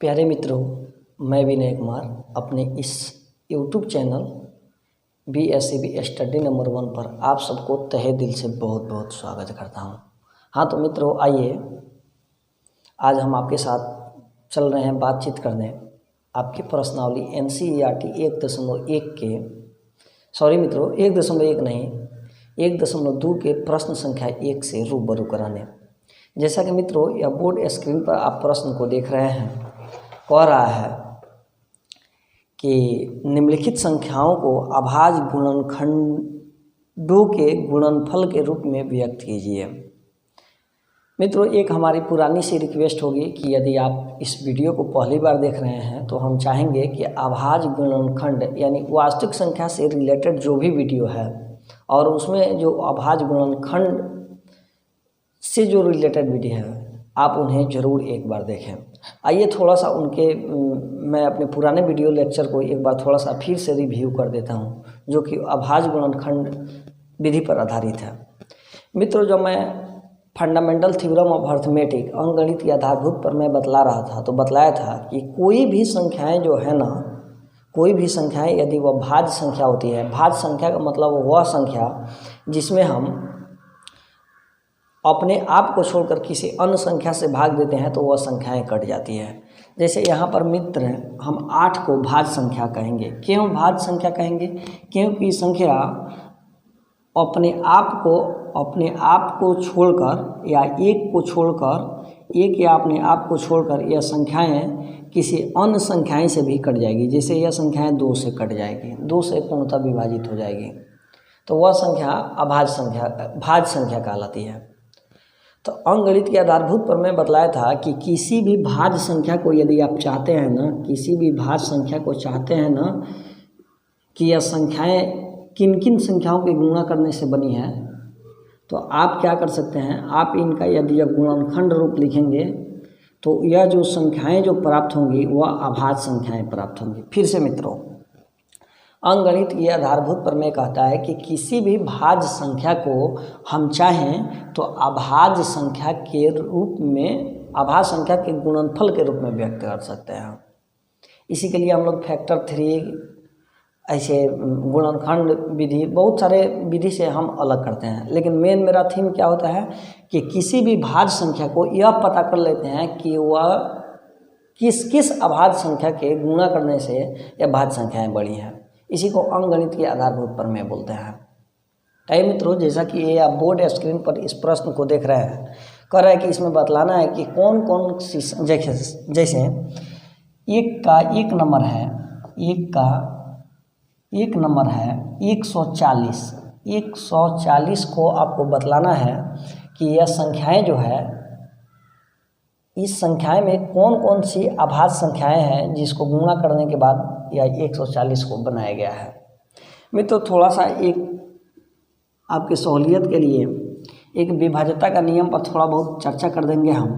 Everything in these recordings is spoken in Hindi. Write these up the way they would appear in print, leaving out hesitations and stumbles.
प्यारे मित्रों, मैं विनय कुमार अपने इस YouTube channel BSCB study number 1 पर आप सबको तहे दिल से बहुत बहुत स्वागत करता हूं। हाँ तो मित्रों, आइए आज हम आपके साथ चल रहे हैं बातचीत करने आपकी प्रश्नावली NCERT 1.1 के 1.1 नहीं 1.2 के प्रश्न संख्या 1 से रूबरू कराने। जैसा कि मित्रों यह बोर्ड स्क्रीन पर आप प्रश्न को देख रहे हैं, कह रहा है कि निम्नलिखित संख्याओं को अभाज्य गुणनखंडों के गुणनफल के रूप में व्यक्त कीजिए। मित्रों, एक हमारी पुरानी सी रिक्वेस्ट होगी कि यदि आप इस वीडियो को पहली बार देख रहे हैं तो हम चाहेंगे कि अभाज्य गुणनखंड यानी वास्तविक संख्या से रिलेटेड जो भी वीडियो है और उसमें जो अभाज्य गुणनखंड से जो रिलेटेड वीडियो है आप उन्हें ज़रूर एक बार देखें। आइए थोड़ा सा मैं अपने पुराने वीडियो लेक्चर को एक बार थोड़ा सा फिर से रिव्यू कर देता हूं, जो कि अभाज्य गुणनखंड विधि पर आधारित है। मित्रों, जब मैं फंडामेंटल थ्योरम ऑफ अर्थमेटिक अंकगणित के आधारभूत पर मैं बतला रहा था तो बतलाया था कि कोई भी संख्याएं जो है ना, कोई भी संख्याएं यदि वह भाज्य संख्या होती है, भाज्य संख्या का मतलब वह संख्या जिसमें हम अपने आप को छोड़कर किसी अन्य संख्या से भाग देते हैं तो वह संख्याएं कट जाती है। जैसे यहाँ पर मित्र हम 8 को भाज्य संख्या कहेंगे। क्यों भाज्य संख्या कहेंगे? क्योंकि संख्या अपने आप को छोड़कर या एक या अपने आप को छोड़कर यह संख्याएं किसी अन्य संख्याएं से भी कट जाएगी। जैसे यह संख्याएं 2 से कट जाएगी, 2 से पूर्णतः विभाजित हो जाएगी, तो वह संख्या भाज्य संख्या कहलाती है। तो अंकगणित के आधारभूत पर मैं बतलाया था कि किसी भी भाज्य संख्या को यदि आप चाहते हैं ना, किसी भी भाज्य संख्या को चाहते हैं ना कि यह संख्याएं किन किन संख्याओं के गुणा करने से बनी है, तो आप क्या कर सकते हैं, आप इनका यदि यह गुणनखंड रूप लिखेंगे तो यह जो संख्याएं जो प्राप्त होंगी वह अभाज्य संख्याएं प्राप्त होंगी। फिर से मित्रों, अंकगणित के आधारभूत पर मैं कहता है कि किसी भी भाज्य संख्या को हम चाहें तो अभाज्य संख्या के रूप में, अभाज्य संख्या के गुणनफल के रूप में व्यक्त कर सकते हैं। इसी के लिए हम लोग फैक्टर 3 ऐसे गुणनखंड विधि, बहुत सारे विधि से हम अलग करते हैं, लेकिन मेरा थीम क्या होता है कि किसी भी भाज्य संख्या को यह पता कर लेते हैं कि वह किस अभाज्य संख्या के गुणा करने से यह भाज्य संख्याएं बड़ी हैं। इसी को अंकगणित के आधारभूत पर मैं बोलते हैं। कई मित्रों, जैसा कि ये आप बोर्ड स्क्रीन पर इस प्रश्न को देख रहे हैं, कह रहा है कि इसमें बतलाना है कि कौन कौन सी, जैसे एक का एक नंबर है, एक का एक नंबर है 140 को आपको बतलाना है कि यह संख्याएं जो है, इस संख्याएं में कौन कौन सी अभाज्य संख्याएं हैं जिसको गुणा करने के बाद यह 140 को बनाया गया है। मित्रों, थोड़ा सा एक आपकी सहूलियत के लिए एक विभाज्यता का नियम पर थोड़ा बहुत चर्चा कर देंगे हम।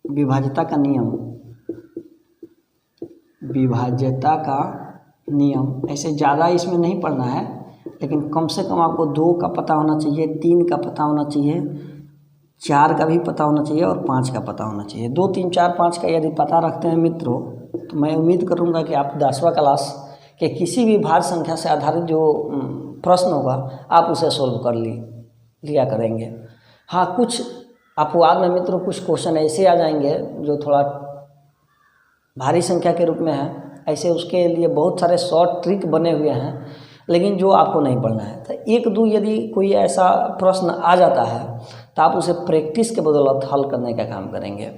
विभाज्यता का नियम ऐसे ज़्यादा इसमें नहीं पढ़ना है, लेकिन कम से कम आपको 2 का पता होना चाहिए, 3 का पता होना चाहिए, 4 का भी पता होना चाहिए और 5 का पता होना चाहिए। 2, 3, 4, 5 का यदि पता रखते हैं मित्रों तो मैं उम्मीद करूंगा कि आप 10वां क्लास के किसी भी भाज्य संख्या से आधारित जो प्रश्न होगा आप उसे सोल्व कर लिया करेंगे। हाँ, कुछ अपवाद में मित्रों कुछ क्वेश्चन ऐसे आ जाएंगे जो थोड़ा भारी संख्या के रूप में है, ऐसे उसके लिए बहुत सारे शॉर्ट ट्रिक बने हुए हैं, लेकिन जो आपको नहीं पढ़ना है। तो 1-2 यदि कोई ऐसा प्रश्न आ जाता है तो आप उसे प्रैक्टिस के बदौलत हल करने का काम करेंगे।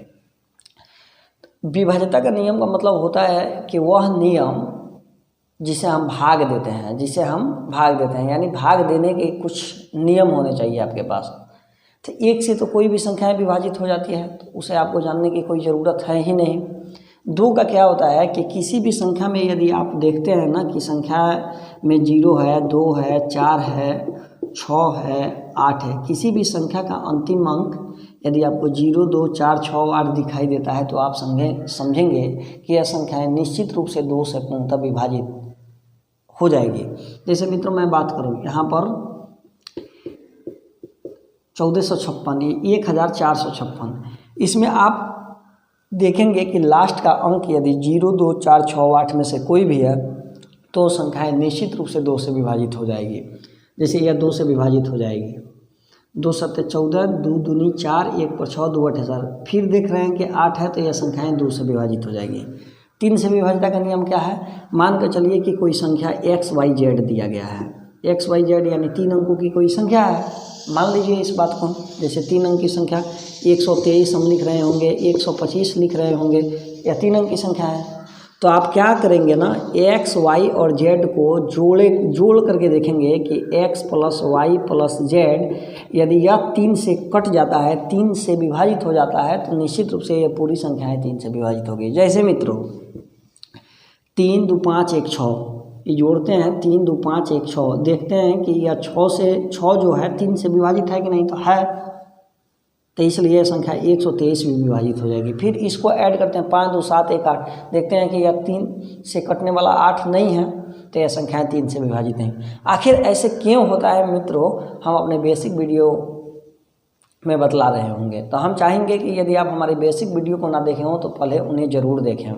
विभाज्यता का नियम का मतलब होता है कि वह नियम जिसे हम भाग देते हैं, यानी भाग देने के कुछ नियम होने चाहिए आपके पास। तो 1 से तो कोई भी संख्याएं विभाजित हो जाती है, तो उसे आपको जानने की कोई ज़रूरत है ही नहीं। 2 का क्या होता है कि किसी भी संख्या में यदि आप देखते हैं ना कि संख्या में 0 है, 2 है, 4 है, 6 है, 8 है, किसी भी संख्या का अंतिम अंक यदि आपको 0, 2, 4, 6, 8 दिखाई देता है तो आप समझेंगे कि यह संख्याएं निश्चित रूप से 2 से पूर्णतः विभाजित हो जाएगी। जैसे मित्रों मैं बात करूं यहाँ पर 1456, 1456, इसमें आप देखेंगे कि लास्ट का अंक यदि 0, 2, 4, 6, 8 में से कोई भी है तो संख्याएं निश्चित रूप से 2 से विभाजित हो जाएगी। जैसे यह 2 से विभाजित हो जाएगी, 2 सत्ते 14, 2 दूनी 4, 1 पर 6, 2 8 4। फिर देख रहे हैं कि 8 है तो यह संख्याएं 2 से विभाजित हो जाएगी। 3 से विभाजित का नियम क्या है? मान कर चलिए कि कोई संख्या x y z दिया गया है, x y z यानी 3 अंकों की कोई संख्या है। मान लीजिए इस बात को, जैसे 3 अंक की संख्या 123 हम लिख रहे होंगे, 125 लिख रहे होंगे, या 3 अंक की संख्या है। तो आप क्या करेंगे ना, x y और z को जोड़ करके देखेंगे कि x plus Y plus Z, यदि यह 3 से कट जाता है, 3 से विभाजित हो जाता है, तो निश्चित रूप से यह पूरी संख्याएं 3 से विभाजित होगी। जैसे मित्रों 3 2 5 1 6 ये जोड़ते हैं, 3 2 5 1 6, देखते हैं कि यह 6 जो है 3 से विभाजित है कि नहीं, तो है, तो इसलिए यह संख्या 123 भी विभाजित हो जाएगी। फिर इसको ऐड करते हैं, 5 2 7 1 8, देखते हैं कि यह 3 से कटने वाला 8 नहीं है, तो यह संख्याएं 3 से विभाजित नहीं। आखिर ऐसे क्यों होता है मित्रों, हम अपने बेसिक वीडियो में बतला रहे होंगे। तो हम चाहेंगे कि यदि आप हमारी बेसिक वीडियो को ना देखे हों तो पहले उन्हें ज़रूर देखें।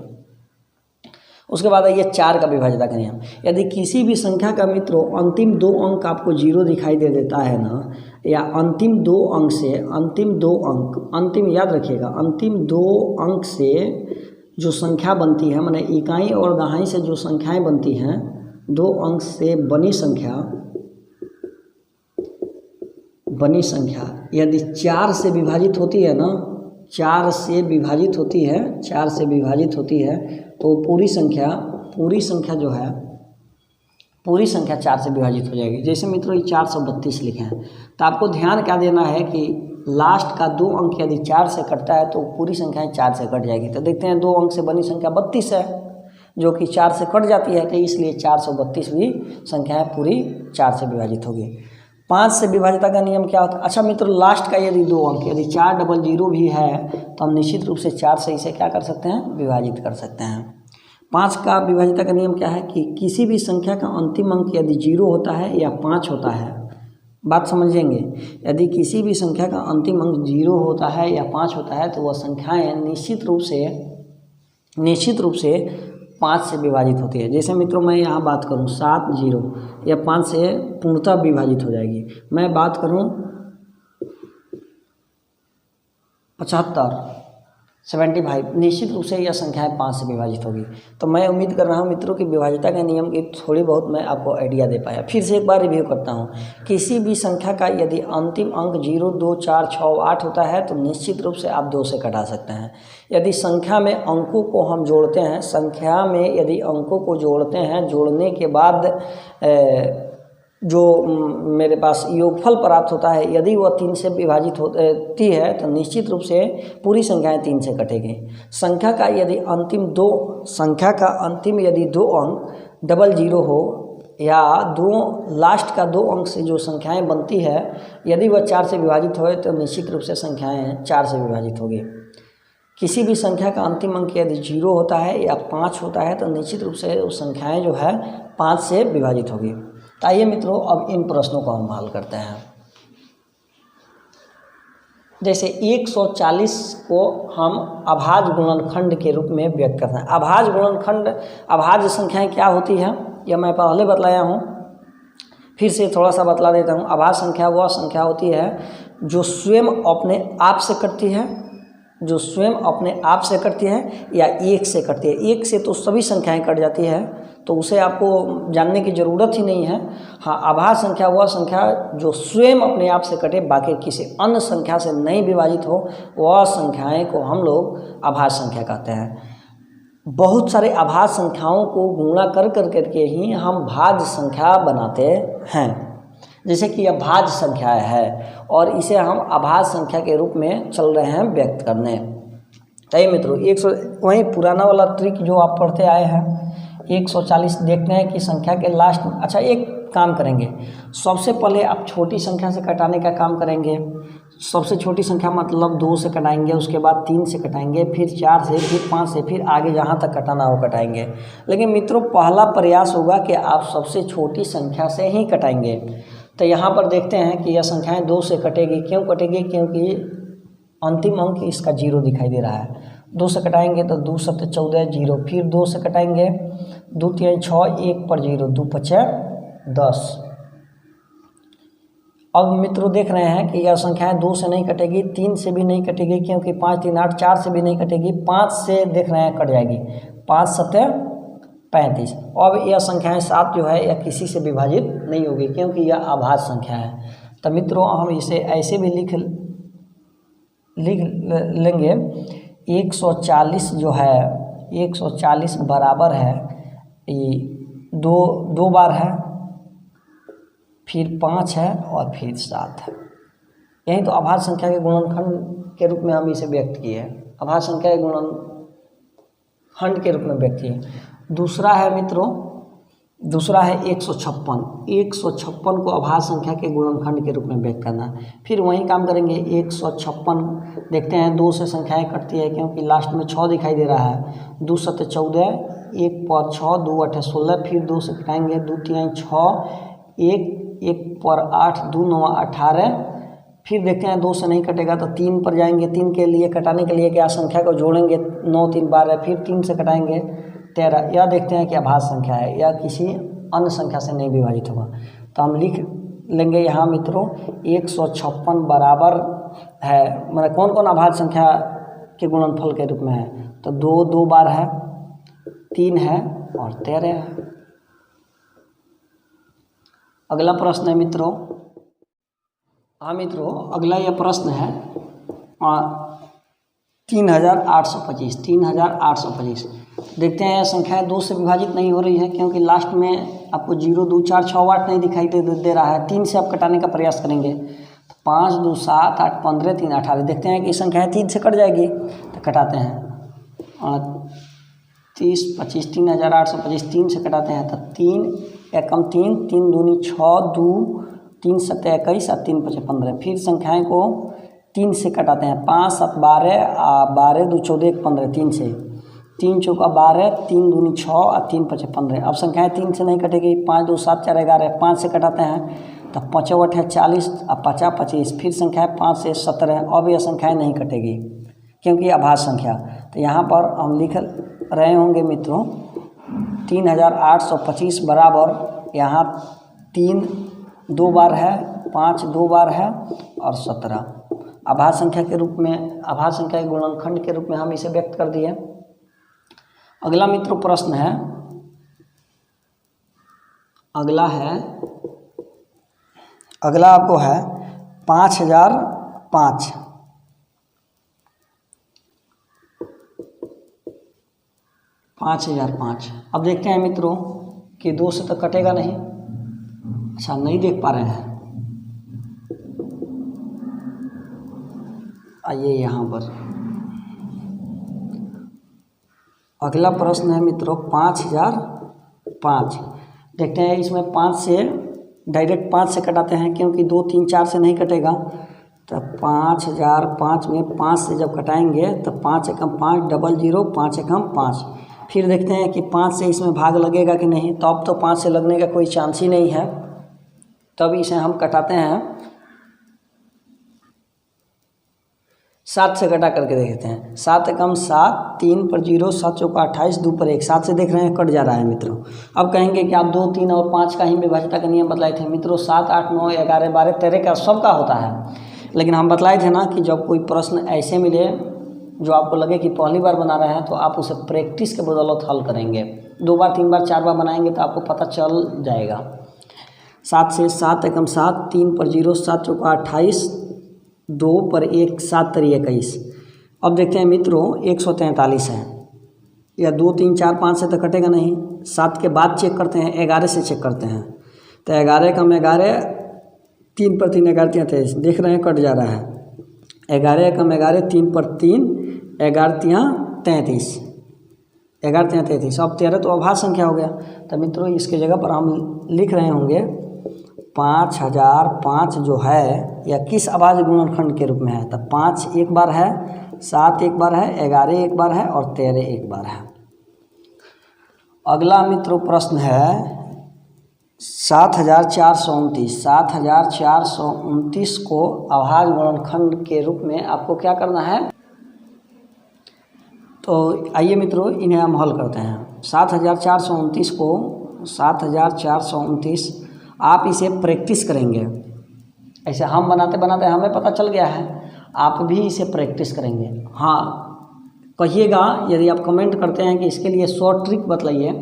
उसके बाद ये 4 का विभाज्यता का नियम। यदि किसी भी संख्या का मित्रों अंतिम 2 अंक आपको 0 दिखाई दे देता है ना, या अंतिम 2 अंक से, अंतिम याद रखिएगा, अंतिम 2 अंक से जो संख्या बनती है, माने इकाई और दहाई से जो संख्याएं बनती हैं, 2 अंक से बनी संख्या यदि 4 से विभाजित होती है ना, 4 से विभाजित होती है तो पूरी संख्या जो है, पूरी संख्या 4 से विभाजित हो जाएगी। जैसे मित्रों ये 432 लिखे हैं, तो आपको ध्यान क्या देना है कि लास्ट का 2 अंक यदि 4 से कटता है तो पूरी संख्याएं 4 से कट जाएगी। तो देखते हैं 2 अंक से बनी संख्या 32 है, जो कि 4 से कट जाती है, तो इसलिए 432 भी संख्याएं पूरी 4 से विभाजित होगी। 5 से विभाज्यता का नियम क्या होता है? अच्छा मित्रों, लास्ट का यदि 2 अंक यदि 400 भी है तो हम निश्चित रूप से 4 से इसे क्या कर सकते हैं, विभाजित कर सकते हैं। 5 का विभाज्यता का नियम क्या है कि किसी भी संख्या का अंतिम अंक यदि 0 होता है या 5 होता है, बात समझेंगे, यदि किसी भी संख्या का अंतिम अंक 0 होता है या 5 होता है तो वह संख्याएं निश्चित रूप से 5 से विभाजित होती है। जैसे मित्रों मैं यहाँ बात करूँ 7 0, यह 5 से पूर्णतः विभाजित हो जाएगी। मैं बात करूँ 75 75, निश्चित रूप से यह संख्याएं 5 से विभाजित होगी। तो मैं उम्मीद कर रहा हूं मित्रों कि विभाज्यता के नियम की थोड़ी बहुत मैं आपको आइडिया दे पाया। फिर से एक बार रिव्यू करता हूं, किसी भी संख्या का यदि अंतिम अंक 0 2 4 6 8 होता है तो निश्चित रूप से आप 2 से घटा सकते हैं। यदि संख्या में अंकों को हम जोड़ते हैं, जोड़ने के बाद जो मेरे पास योगफल प्राप्त होता है, यदि वह 3 से विभाजित होती है तो निश्चित रूप से पूरी संख्याएं 3 से कटेगी। संख्या का अंतिम यदि 2 अंक 00 हो या लास्ट का 2 अंक से जो संख्याएं बनती है, यदि वह 4 से विभाजित हो तो निश्चित रूप से संख्याएं 4 से विभाजित होगी। किसी भी संख्या का अंतिम अंक यदि 0 होता है या 5 होता है तो निश्चित रूप से वो संख्याएं जो है 5 से विभाजित होगी। आइए मित्रों अब इन प्रश्नों को हम हल करते हैं। जैसे 140 को हम अभाज्य गुणनखंड के रूप में व्यक्त करते हैं। अभाज्य संख्याएं क्या होती है यह मैं पहले बतलाया हूँ, फिर से थोड़ा सा बतला देता हूँ। अभाज्य संख्या वह संख्या होती है जो स्वयं अपने आप से कटती है, या 1 से कटती है। 1 से तो सभी संख्याएं कट जाती है, तो उसे आपको जानने की ज़रूरत ही नहीं है। हाँ, अभाज्य संख्या वह संख्या जो स्वयं अपने आप से कटे, बाकी किसी अन्य संख्या से नहीं विभाजित हो, वह संख्याएं को हम लोग अभाज्य संख्या कहते हैं। बहुत सारे अभाज्य संख्याओं को गुणा कर करके ही हम भाज्य संख्या बनाते हैं। जैसे कि यह भाज्य संख्या है और इसे हम अभाज्य संख्या के रूप में चल रहे हैं व्यक्त करने। तो मित्रों वही पुराना वाला ट्रिक जो आप पढ़ते आए हैं, 140 देखते हैं कि संख्या के लास्ट। अच्छा, एक काम करेंगे, सबसे पहले आप छोटी संख्या से कटाने का काम करेंगे। सबसे छोटी संख्या मतलब 2 से कटाएंगे, उसके बाद 3 से कटाएंगे, फिर 4 से, फिर 5 से, फिर आगे जहाँ तक कटाना हो कटाएंगे। लेकिन मित्रों पहला प्रयास होगा कि आप सबसे छोटी संख्या से ही कटाएंगे। तो यहाँ पर देखते हैं कि यह संख्याएं 2 से कटेगी। क्यों कटेगी? क्योंकि अंतिम अंक इसका 0 दिखाई दे रहा है। 2 से कटाएंगे तो 2 7 14 0, फिर 2 से कटाएंगे 2 3 6 1 पर 0, 2 5 10। अब मित्रों देख रहे हैं कि यह संख्याएं 2 से नहीं कटेगी, 3 से भी नहीं कटेगी, क्योंकि 5 3 8, 4 से भी नहीं कटेगी, 5 से देख रहे हैं कट जाएगी, 5 7 35। अब यह संख्याएं 7 जो है यह किसी से विभाजित नहीं होगी, क्योंकि यह अभाज्य संख्या है। तो मित्रों हम इसे ऐसे भी लिख लेंगे, 140 जो है 140 बराबर है, ये दो बार है, फिर 5 है और फिर 7 है। यही तो अभाज्य संख्या के गुणनखंड के रूप में हम इसे व्यक्त किए हैं, अभाज्य संख्या के गुणनखंड के रूप में व्यक्त किए। दूसरा है मित्रों, दूसरा है 156 को अभाज्य संख्या के गुणनखंड के रूप में व्यक्त करना। फिर वही काम करेंगे, 156 देखते हैं 2 से संख्याएं कटती है, क्योंकि लास्ट में 6 दिखाई दे रहा है, 2 7 14, 1 पर 6, 2 8 16, फिर 2 से कटाएंगे 2 3 6, 1 पर 8, 2 9 18, फिर देखते हैं 2 से नहीं कटेगा तो 3 पर जाएंगे, 3 के लिए कटाने के लिए क्या संख्या को जोड़ेंगे, 9 3 12, फिर 3 से कटाएंगे 13। यह देखते हैं कि अभाज्य संख्या है, यह किसी अन्य संख्या से नहीं विभाजित होगा। तो हम लिख लेंगे यहाँ मित्रों 156 बराबर है, मतलब कौन कौन अभाज्य संख्या के गुणनफल के रूप में है, तो 2 बार है, 3 है और 13 है। अगला प्रश्न है मित्रों, हाँ मित्रों अगला यह प्रश्न है 3825। देखते हैं संख्याएं 2 से विभाजित नहीं हो रही है, क्योंकि लास्ट में आपको 0 2 4 6 8 नहीं दिखाई दे रहा है। 3 से आप कटाने का प्रयास करेंगे, 5 2 7 8 15 3 18। देखते हैं कि संख्याएं 3 से कट जाएगी, तो कटाते हैं 30 25 3825, 3 से कटाते हैं तो 3 एकम 3, 3 दूनी 6, 2 3 7 21 और 3 5 15। फिर संख्याएं को 3 से कटाते हैं, 5 7 12, 12 2 14 1 15, 3 से, 3 चौका 12, 3 दूनी 6 और 3 5 15। अब संख्याएं 3 से नहीं कटेगी, 5 2 7 4 11, 5 से कटाते हैं तो 5 8 40 और 50 25। फिर संख्याएं 5 से 17। अब यह संख्याएं नहीं कटेगी क्योंकि अभाज्य संख्या। तो यहाँ पर हम लिख रहे होंगे मित्रों 3825 बराबर, यहाँ 3 2 बार है, 5 2 बार है और 17 अभाज्य संख्या के रूप में, अभाज्य संख्या के गुणनखंड के रूप में हम इसे व्यक्त कर दिए। अगला मित्रों प्रश्न है, अगला आपको है 5005। अब देखते हैं मित्रों कि 2 से तो कटेगा नहीं। अच्छा नहीं देख पा रहे हैं, आइए यहाँ पर अगला प्रश्न है मित्रों 5005। देखते हैं इसमें 5 से डायरेक्ट 5 से कटाते हैं, क्योंकि 2 3 4 से नहीं कटेगा। तो 5005 में 5 से जब कटाएंगे तो 5 एकम 5 00, 5 एकम 5। फिर देखते हैं कि 5 से इसमें भाग लगेगा कि नहीं, तो अब तो 5 से लगने का कोई चांस ही नहीं है, तब इसे हम कटाते हैं 7 से कटा करके देखते हैं। 7 एकम 7, 3 पर 0, 7 चौका 28, 2 पर 1, 7 से देख रहे हैं कट जा रहा है मित्रों। अब कहेंगे कि आप 2 3 और 5 का ही विभाज्यता का नियम बतलाए थे मित्रों। 7 8 9 11 12 13 का सबका होता है, लेकिन हम बतलाए थे ना कि जब कोई प्रश्न ऐसे मिले जो आपको लगे कि पहली बार बना रहे हैं, तो आप उसे प्रैक्टिस के बदौलत हल करेंगे। 2 बार 3 बार 4 बार बनाएंगे तो आपको पता चल जाएगा। 7 से 7 एकम 7, 3 पर 0, 7 चौका 28, 2 पर 1, 7 3 21। अब देखते हैं मित्रों 143 है, या 2 3 4 5 से तो कटेगा नहीं। 7 के बाद चेक करते हैं, 11 से चेक करते हैं, तो 11 एकम 11, 3 पर 3 11 23, देख रहे हैं कट जा रहा है। 11 एकम 11, 3 पर 3 11 33, 11 33। अब 13 तो अभाज्य संख्या हो गया। तो मित्रों इसके जगह पर हम लिख रहे होंगे 5005 जो है यह किस अभाज्य गुणनखंड के रूप में है। तो 5 एक बार है, 7 एक बार है, 11 एक बार है और 13 एक बार है। अगला मित्रों प्रश्न है 7429। 7429 को अभाज्य गुणनखंड के रूप में आपको क्या करना है, तो आइए मित्रों, इन्हें हम हल करते हैं। 7429 को 7429 आप इसे प्रैक्टिस करेंगे। ऐसे हम बनाते बनाते हमें पता चल गया है, आप भी इसे प्रैक्टिस करेंगे। हाँ, कहिएगा यदि आप कमेंट करते हैं कि इसके लिए शॉर्ट ट्रिक बतलाइए,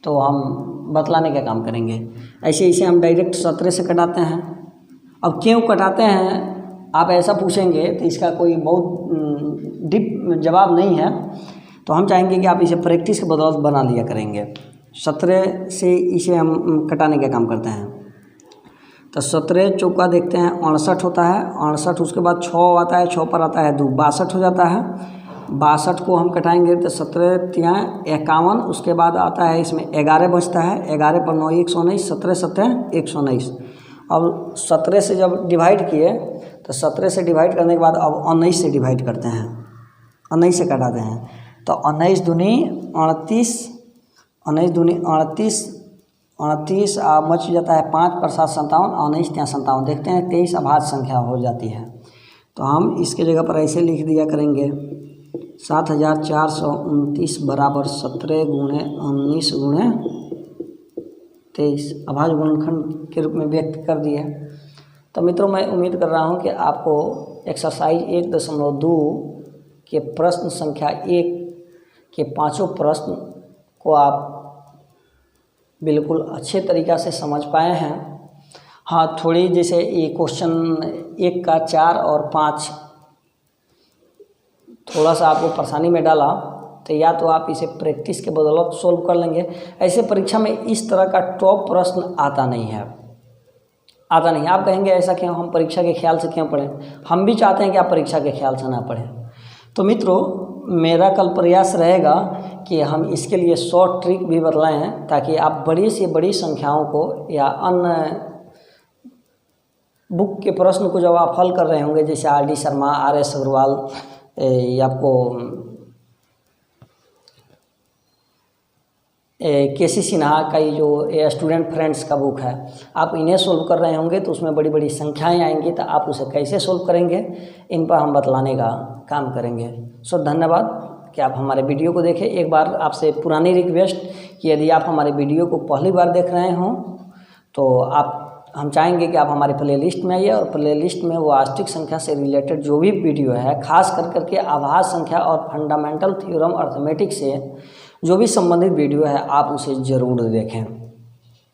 तो हम बतलाने का काम करेंगे। ऐसे इसे हम डायरेक्ट 17 से कटाते हैं। अब क्यों कटाते हैं आप ऐसा पूछेंगे तो इसका कोई बहुत डीप जवाब नहीं है, तो हम चाहेंगे कि आप इसे प्रैक्टिस के बदौलत बना लिया करेंगे। 17 से इसे हम कटाने का काम करते हैं। तो 17 चौका देखते हैं 68 होता है, 68 उसके बाद 6 आता है, 6 पर आता है 2, 62 हो जाता है। 62 को हम कटाएंगे तो 17 तियाँ 51, उसके बाद आता है इसमें 11 बचता है, 11 पर 9 119, 17 7 119। अब 17 से जब डिवाइड किए तो 17 से डिवाइड करने के बाद अब 19 से डिवाइड करते हैं, 19 से कटाते हैं। तो 19 दूनी 38, 19 दूनी 38, 38 बच जाता है 5 पर 7 57, 19 ત્યાં 57, देखते हैं 23 अभाज्य संख्या हो जाती है। तो हम इसके जगह पर ऐसे लिख दिया करेंगे 7429 बराबर 17 गुणे 19 गुणे 23 अभाज्य गुणनखंड के रूप में व्यक्त कर दिए। तो मित्रों, मैं उम्मीद कर रहा हूं कि आपको एक्सरसाइज 1.2 के प्रश्न संख्या 1 के 5 प्रश्न को आप बिल्कुल अच्छे तरीक़ा से समझ पाए हैं। हाँ, थोड़ी जैसे ये क्वेश्चन 1 का 4 और 5 थोड़ा सा आपको परेशानी में डाला, तो या तो आप इसे प्रैक्टिस के बदौलत सोल्व कर लेंगे। ऐसे परीक्षा में इस तरह का टॉप प्रश्न आता नहीं है, आता नहीं। आप कहेंगे ऐसा क्यों, हम परीक्षा के ख्याल से क्यों पढ़ें? हम भी चाहते हैं कि आप परीक्षा के ख्याल से ना पढ़ें। तो मित्रों, मेरा कल प्रयास रहेगा कि हम इसके लिए शॉर्ट ट्रिक भी बतलाएं, ताकि आप बड़ी से बड़ी संख्याओं को या अन्य बुक के प्रश्न को जब आप हल कर रहे होंगे, जैसे R D Sharma, R S Agarwal, आपको के सी सिन्हा का ये जो स्टूडेंट फ्रेंड्स का बुक है, आप इन्हें सोल्व कर रहे होंगे तो उसमें बड़ी बड़ी संख्याएं आएंगी, तो आप उसे कैसे सोल्व करेंगे, इन पर हम बतलाने का काम करेंगे। सो धन्यवाद कि आप हमारे वीडियो को देखें। एक बार आपसे पुरानी रिक्वेस्ट कि यदि आप हमारे वीडियो को पहली बार देख रहे हों तो हम चाहेंगे कि आप हमारे प्लेलिस्ट में आइए, और प्लेलिस्ट में वो वास्तविक संख्या से रिलेटेड जो भी वीडियो है, खास करके आभाज्य संख्या और फंडामेंटल थ्योरम अर्थमेटिक से जो भी संबंधित वीडियो है, आप उसे ज़रूर देखें,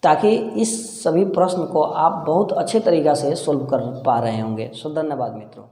ताकि इस सभी प्रश्न को आप बहुत अच्छे तरीक़ा से सोल्व कर पा रहे होंगे। सो धन्यवाद मित्रों।